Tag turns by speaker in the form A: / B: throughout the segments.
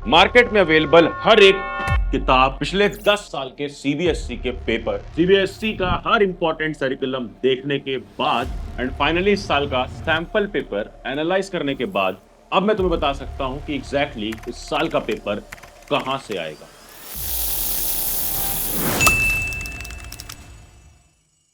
A: Market में available हर एक किताब, पिछले 10 साल के सीबीएसई के पेपर, सीबीएसई का हर इंपॉर्टेंट करिकुलम देखने के बाद एंड फाइनली इस साल का सैंपल पेपर एनालाइज करने के बाद अब मैं तुम्हें बता सकता हूं कि एग्जैक्टली इस साल का पेपर कहां से आएगा।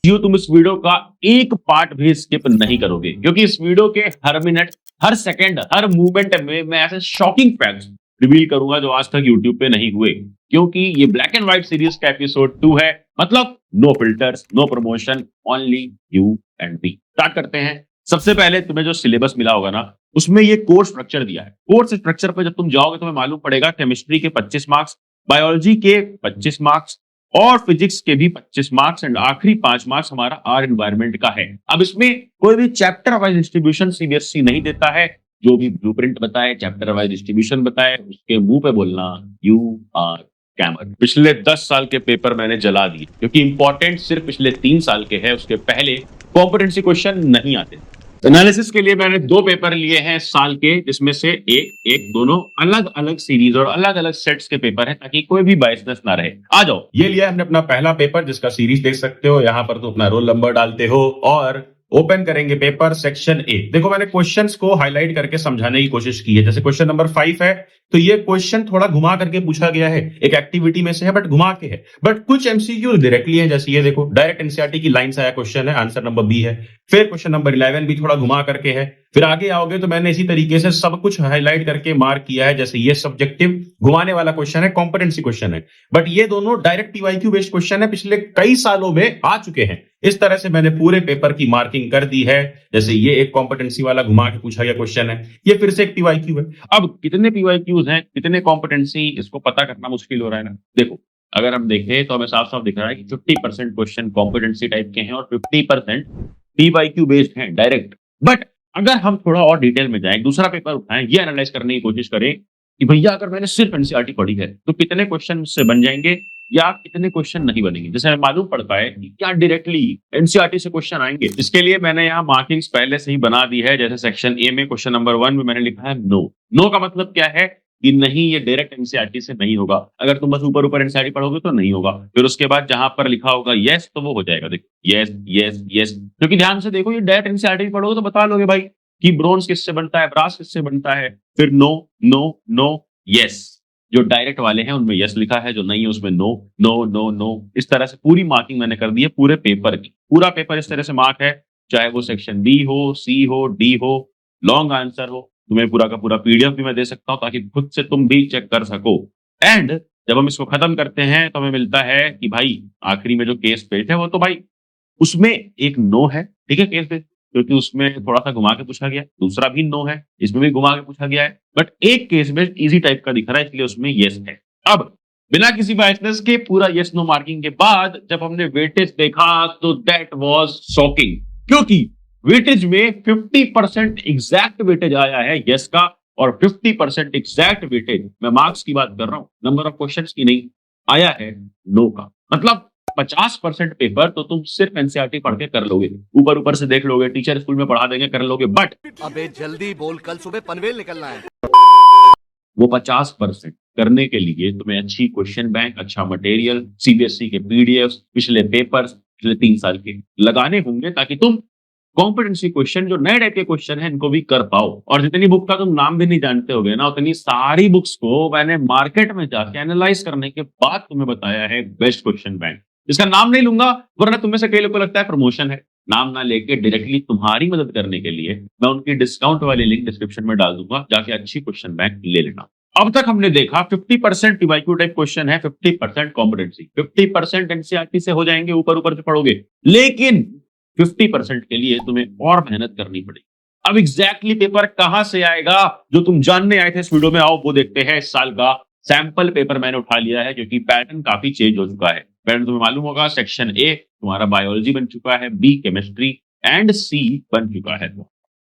A: जो तुम इस वीडियो का एक पार्ट भी स्किप नहीं करोगे, क्योंकि इस वीडियो के हर मिनट, हर सेकंड, हर मूवमेंट में मैं ऐसे शॉकिंग फैक्ट्स रिवील करूंगा जो आज तक यूट्यूब पे नहीं हुए, क्योंकि ये ब्लैक एंड व्हाइट सीरीज का एपिसोड 2 है। मतलब no filters, no promotion, only you and me. Start करते हैं। सबसे पहले तुम्हें जो सिलेबस मिला होगा ना, उसमें ये कोर्स स्ट्रक्चर दिया है। कोर्स स्ट्रक्चर पे जब तुम जाओगे तुम्हें मालूम पड़ेगा केमिस्ट्री के 25 मार्क्स, बायोलॉजी के 25 मार्क्स और फिजिक्स के भी 25 मार्क्स एंड आखिरी 5 मार्क्स हमारा आर एनवायरमेंट का है। अब इसमें कोई भी चैप्टर वाइज डिस्ट्रीब्यूशन सीबीएसई नहीं देता है। जो भी ब्लूप्रिंट बताए, चैप्टर वाइज डिस्ट्रीब्यूशन बताए, उसके मुंह पे बोलना यू आर कैमर। पिछले 10 साल के पेपर मैंने जला दिए, क्योंकि इंपॉर्टेंट सिर्फ पिछले 3 साल के हैं। उसके पहले कॉम्पिटेंसी क्वेश्चन नहीं आते। एनालिसिस के लिए मैंने 2 पेपर लिए हैं साल के, जिसमें से एक दोनों अलग अलग सीरीज और अलग अलग सेट्स के पेपर हैं, ताकि कोई भी बायसनेस ना रहे। आ जाओ, ये लिया हमने अपना पहला पेपर, जिसका सीरीज देख सकते हो। यहाँ पर तुम अपना रोल नंबर डालते हो और ओपन करेंगे पेपर सेक्शन ए। देखो मैंने क्वेश्चंस को हाईलाइट करके समझाने की कोशिश की है। जैसे क्वेश्चन नंबर 5 है, तो ये क्वेश्चन थोड़ा घुमा करके पूछा गया है, एक एक्टिविटी में से है बट घुमा के है। बट कुछ एमसीक्यू डायरेक्टली है, जैसे ये देखो डायरेक्ट एनसीईआरटी की लाइन से आया क्वेश्चन है, आंसर नंबर बी है। फिर क्वेश्चन नंबर 11 भी थोड़ा घुमा करके है। फिर आगे आओगे तो मैंने इसी तरीके से सब कुछ हाईलाइट करके मार्क किया है। जैसे ये सब्जेक्टिव घुमाने वाला क्वेश्चन है, कॉम्पिटेंसी क्वेश्चन है, बट ये दोनों डायरेक्ट पीवाईक्यू बेस्ड क्वेश्चन है, पिछले कई सालों में आ चुके हैं। इस तरह से मैंने पूरे पेपर की मार्किंग कर दी है। जैसे ये एक कॉम्पिटेंसी वाला घुमा के पूछा गया क्वेश्चन है, ये फिर से एक पीवाईक्यू है। अब कितने पीवाईक्यूज हैं, कितने कॉम्पिटेंसी, इसको पता करना मुश्किल हो रहा है ना। देखो अगर हम देखें तो हमें साफ साफ दिख रहा है कि 50% क्वेश्चन कॉम्पिटेंसी टाइप के हैं और 50% पीवाईक्यू बेस्ड हैं डायरेक्ट। बट अगर हम थोड़ा और डिटेल में जाएं, दूसरा पेपर उठाएं, ये एनालाइज करने की कोशिश करें कि भैया अगर मैंने सिर्फ एनसीईआरटी पढ़ी है तो कितने क्वेश्चन मुझसे बन जाएंगे या कितने क्वेश्चन नहीं बनेंगे। जैसे हमें मालूम पड़ता है कि क्या डायरेक्टली एनसीईआरटी से क्वेश्चन आएंगे। इसके लिए मैंने यहाँ मार्किंग्स पहले से ही बना दी है। जैसे सेक्शन ए में क्वेश्चन नंबर 1 में मैंने लिखा है नो। नो का मतलब क्या है कि नहीं, ये डायरेक्ट एनसीईआरटी से नहीं होगा। अगर तुम बस ऊपर ऊपर एनसीईआरटी पढ़ोगे तो नहीं होगा। फिर उसके बाद जहां पर लिखा होगा यस, तो वो हो जाएगा। देखो यस यस यस, क्योंकि ध्यान से देखो, ये डायरेक्ट एनसीईआरटी पढ़ोगे तो बता लोगे भाई कि ब्रोंज किससे बनता है, ब्रास किससे बनता है। फिर नो नो नो यस, जो डायरेक्ट वाले हैं उनमें यस लिखा है, जो नहीं है उसमें नो नो नो नो। इस तरह से पूरी मार्किंग मैंने कर दी है पूरे पेपर की। पूरा पेपर इस तरह से मार्क है, चाहे वो सेक्शन बी हो, सी हो, डी हो, लॉन्ग आंसर हो। तुम्हें पूरा का पूरा पीडीएफ भी मैं दे सकता हूं, ताकि खुद से तुम भी चेक कर सको। एंड जब हम इसको खत्म करते हैं तो हमें मिलता है कि भाई आखिरी में जो केस पेज है वो तो भाई उसमें एक नो है, ठीक है, केस पेज, क्योंकि उसमें थोड़ा सा घुमा के पूछा गया। दूसरा भी नो है, इसमें भी घुमा के पूछा गया है, बट एक केस में इजी टाइप का दिख रहा है, इसलिए उसमें यस है। अब बिना किसी बायसनेस के पूरा यस नो मार्किंग के बाद जब हमने वेटेज देखा तो दैट वाज शॉकिंग, क्योंकि वेटेज में 50% एग्जैक्ट वेटेज आया है यस का और 50% एग्जैक्ट वेटेज, मैं मार्क्स की बात कर रहा हूं, नंबर ऑफ क्वेश्चंस की नहीं, आया है नो का। मतलब 50% पेपर तो तुम सिर्फ एनसीईआरटी पढ़ के कर लोगे, ऊपर ऊपर से देख लोगे, टीचर स्कूल में पढ़ा देंगे, कर लोगे। बट
B: अबे जल्दी बोल, कल सुबह पनवेल निकलना है।
A: वो 50% करने के लिए तुम्हें अच्छी क्वेश्चन बैंक, अच्छा मटेरियल, सीबीएसई के पीडीएफ, पिछले पेपर्स, पिछले 3 साल के लगाने होंगे, ताकि तुम कॉम्पिटेंसी क्वेश्चन जो नए टाइप के क्वेश्चन है इनको भी कर पाओ। और जितनी बुक का तुम नाम भी नहीं जानते होगे ना, उतनी सारी बुक्स को मैंने मार्केट में जाके एनालाइज करने के बाद तुम्हें बताया है बेस्ट क्वेश्चन बैंक, जिसका नाम नहीं लूंगा वरना तुम्हें से कई लोगों को लगता है प्रमोशन है। नाम ना लेके डायरेक्टली तुम्हारी मदद करने के लिए मैं उनकी डिस्काउंट वाली लिंक डिस्क्रिप्शन में डाल दूंगा, जाके अच्छी क्वेश्चन बैंक ले लेना। अब तक हमने देखा 50% पीवाईक्यू टाइप क्वेश्चन है, 50% कॉम्पिटेंसी, 50% एनसीईआरटी से हो जाएंगे, ऊपर ऊपर से पढ़ोगे, लेकिन 50% के लिए तुम्हें और मेहनत करनी पड़ेगी। अब एग्जैक्टली पेपर कहां से आएगा जो तुम जानने आए थे इस वीडियो में, आओ वो देखते हैं। इस साल का सैंपल पेपर मैंने उठा लिया है, क्योंकि पैटर्न काफी चेंज हो चुका है। पैटर्न तुम्हें मालूम होगा, सेक्शन ए तुम्हारा बायोलॉजी बन चुका है, बी केमिस्ट्री एंड सी बन चुका है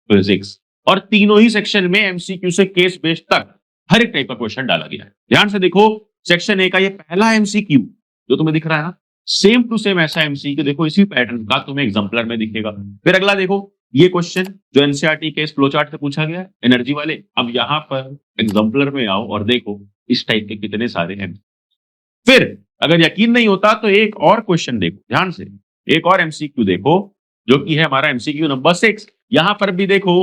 A: फिजिक्स, और तीनों ही सेक्शन में एमसीक्यू से केस बेस्ड तक हर एक टाइप का क्वेश्चन डाला गया है। ध्यान से देखो, सेक्शन ए का ये पहला एमसीक्यू जो तुम्हें दिख रहा है ना, सेम टू सेम ऐसा एमसीक्यू देखो इसी पैटर्न का तुम्हें एग्जाम्पलर में दिखेगा। फिर अगला देखो, ये क्वेश्चन जो एनसीईआरटी के इस फ्लो चार्ट से पूछा गया है एनर्जी वाले, अब यहाँ पर एग्जाम्पलर में आओ और देखो इस टाइप के कितने सारे हैं। फिर अगर यकीन नहीं होता तो एक और क्वेश्चन देखो ध्यान से, एक और एमसीक्यू देखो जो कि है हमारा एमसीक्यू नंबर 6। यहां पर भी देखो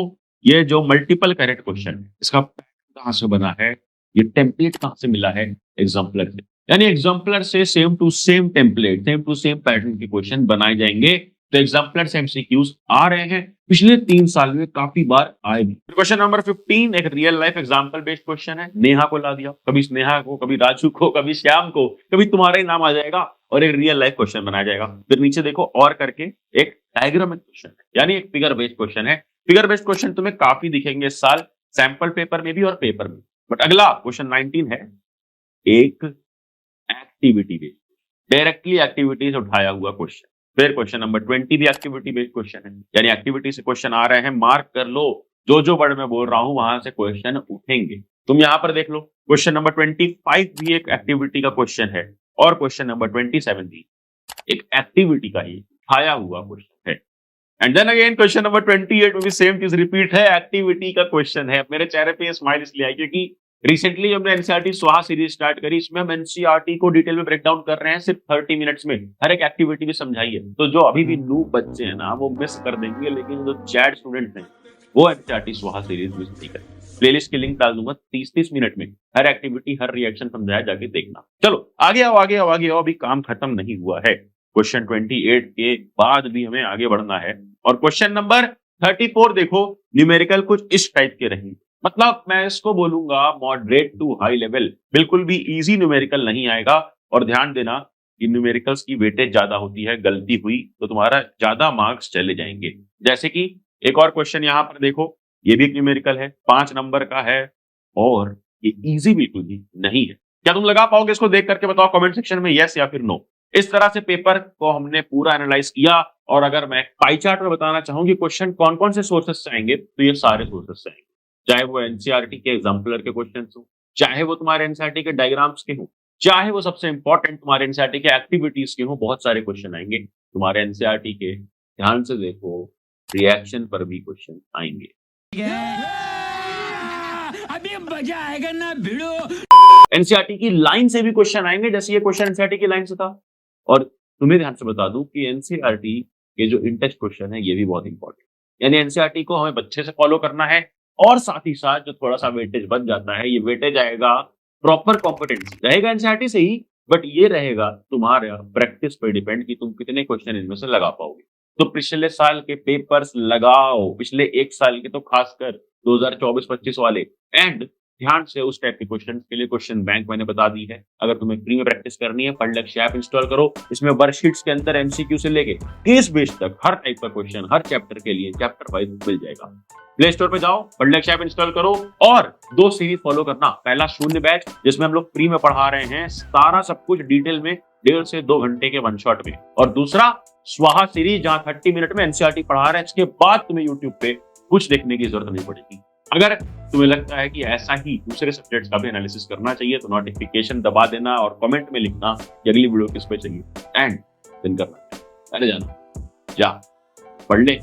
A: ये जो मल्टीपल करेक्ट क्वेश्चन है इसका पैटर्न कहां से बना है, ये टेम्पलेट कहां से मिला है, एग्जाम्पलर से। यानी एग्जाम्पलर से same to same template, same to same pattern के क्वेश्चन बनाए जाएंगे। तो एग्जाम्पलर से एमसीक्यूज आ रहे हैं, पिछले 3 साल में काफी बार आए भी। क्वेश्चन नंबर 15 एक real life example based question है। नेहा को ला दिया, कभी स्नेहा को, कभी राजू को, कभी श्याम को, कभी तुम्हारा ही नाम आ जाएगा और एक रियल लाइफ क्वेश्चन बनाया जाएगा। फिर नीचे देखो और करके एक डायग्रामिक क्वेश्चन है, यानी एक फिगर बेस्ड क्वेश्चन है। फिगर बेस्ड क्वेश्चन तुम्हें काफी दिखेंगे इस साल, सैंपल पेपर में भी और पेपर में। बट अगला क्वेश्चन 19 है एक एक्टिविटी बेस्ड, डायरेक्टली एक्टिविटी से उठाया हुआ क्वेश्चन। फिर क्वेश्चन नंबर 20 भी एक्टिविटी बेस्ड क्वेश्चन है, यानी एक्टिविटी से क्वेश्चन आ रहे हैं, मार्क कर लो, जो जो वर्ड मैं बोल रहा हूं वहां से क्वेश्चन उठेंगे। तुम यहां पर देख लो क्वेश्चन नंबर 25 भी एक एक्टिविटी का क्वेश्चन है और क्वेश्चन नंबर 27 भी एक एक्टिविटी का ही उठाया हुआ क्वेश्चन है। And then again question number 28 में भी सेम चीज रिपीट है, एक्टिविटी का क्वेश्चन है। मेरे चेहरे पे स्माइल इसलिए आई क्योंकि रिसेंटली हमने एनसीईआरटी स्वाहा सीरीज स्टार्ट करी, इसमें हम एनसीईआरटी को डिटेल में ब्रेक डाउन कर रहे हैं सिर्फ 30 मिनट्स में, हर एक एक्टिविटी भी समझाई है। तो जो अभी भी नूब बच्चे हैं ना वो मिस कर देंगे, लेकिन जो चैट स्टूडेंट हैं वो एनसीईआरटी स्वाहा सीरीज मिस नहीं करेंगे। प्लेलिस्ट की लिंक डाल दूंगा, 30-30 मिनट में हर एक्टिविटी हर रिएक्शन समझाया, जाके देखना। चलो आगे आओ आगे आओ आगे आओ, अभी काम खत्म नहीं हुआ है। क्वेश्चन 28 के बाद भी हमें आगे बढ़ना है और क्वेश्चन नंबर 34 देखो, न्यूमेरिकल कुछ इस टाइप के रहेंगे। मतलब मैं इसको बोलूंगा मॉडरेट टू हाई लेवल, बिल्कुल भी इजी न्यूमेरिकल नहीं आएगा। और ध्यान देना कि न्यूमेरिकल्स की वेटेज ज्यादा होती है, गलती हुई तो तुम्हारा ज्यादा मार्क्स चले जाएंगे। जैसे कि एक और क्वेश्चन यहाँ पर देखो, ये भी एक न्यूमेरिकल है, 5 नंबर का है और ये इजी बिल्कुल भी नहीं है। क्या तुम लगा पाओगे इसको देख करके? बताओ कमेंट सेक्शन में यस या फिर नो। इस तरह से पेपर को हमने पूरा एनालाइज किया और अगर मैं पाई चार्ट में बताना चाहूँ कि क्वेश्चन कौन कौन से सोर्सेस से आएंगे तो ये सारे सोर्सेस से आएंगे, चाहे वो एनसीईआरटी के एग्जाम्पलर के क्वेश्चन हो, चाहे वो तुम्हारे एनसीईआरटी के डायग्राम्स के हो, चाहे वो सबसे इंपॉर्टेंट तुम्हारे एनसीईआरटी के एक्टिविटीज के हो, बहुत सारे क्वेश्चन आएंगे तुम्हारे एनसीईआरटी के। ध्यान से देखो रिएक्शन पर भी क्वेश्चन आएंगे।
C: अभी मजा आएगा ना भिड़ो।
A: एनसीईआरटी की लाइन से भी क्वेश्चन आएंगे, जैसे ये क्वेश्चन एनसीईआरटी की लाइन से था। और तुम्हें ध्यान से बता दूं कि एनसीईआरटी के जो इंटेक्स्ट क्वेश्चन है ये भी बहुत इंपॉर्टेंट, यानी एनसीईआरटी को हमें अच्छे से फॉलो करना है। और साथ ही साथ जो थोड़ा सा वेटेज बन जाता है, ये वेटेज आएगा प्रॉपर कॉम्पिटेंसी रहेगा एनसीईआरटी से ही, बट ये रहेगा तुम्हारे प्रैक्टिस पे डिपेंड कि तुम कितने क्वेश्चन इनमें से लगा पाओगे। तो पिछले साल के पेपर्स लगाओ, पिछले 1 साल के तो खासकर 2024-25 वाले, एंड ध्यान से उस टाइप के क्वेश्चन के लिए क्वेश्चन बैंक मैंने बता दी है। अगर तुम्हें फ्री में प्रैक्टिस करनी है, पढ़लक्ष्य ऐप इंस्टॉल करो, इसमें वर्कशीट्स के अंदर एमसीक्यू से लेके केस बेस्ड तक हर टाइप का क्वेश्चन हर चैप्टर के लिए चैप्टर वाइज मिल जाएगा। प्ले स्टोर पे जाओ, पढ़लक्ष्य ऐप इंस्टॉल करो और 2 सीरीज फॉलो करना। पहला शून्य बैच जिसमें हम लोग फ्री में पढ़ा रहे हैं सारा सब कुछ डिटेल में 1.5 से 2 घंटे के वन शॉट में, और दूसरा स्वाहा सीरीज जहां 30 मिनट में एनसीईआरटी पढ़ा रहे हैं। इसके बाद तुम्हें यूट्यूब पे कुछ देखने की जरूरत नहीं पड़ेगी। अगर तुम्हें लगता है कि ऐसा ही दूसरे सब्जेक्ट्स का भी एनालिसिस करना चाहिए तो नोटिफिकेशन दबा देना और कमेंट में लिखना कि अगली वीडियो किस पे चाहिए, एंड दिन करना। अरे जाना जा पढ़ ले।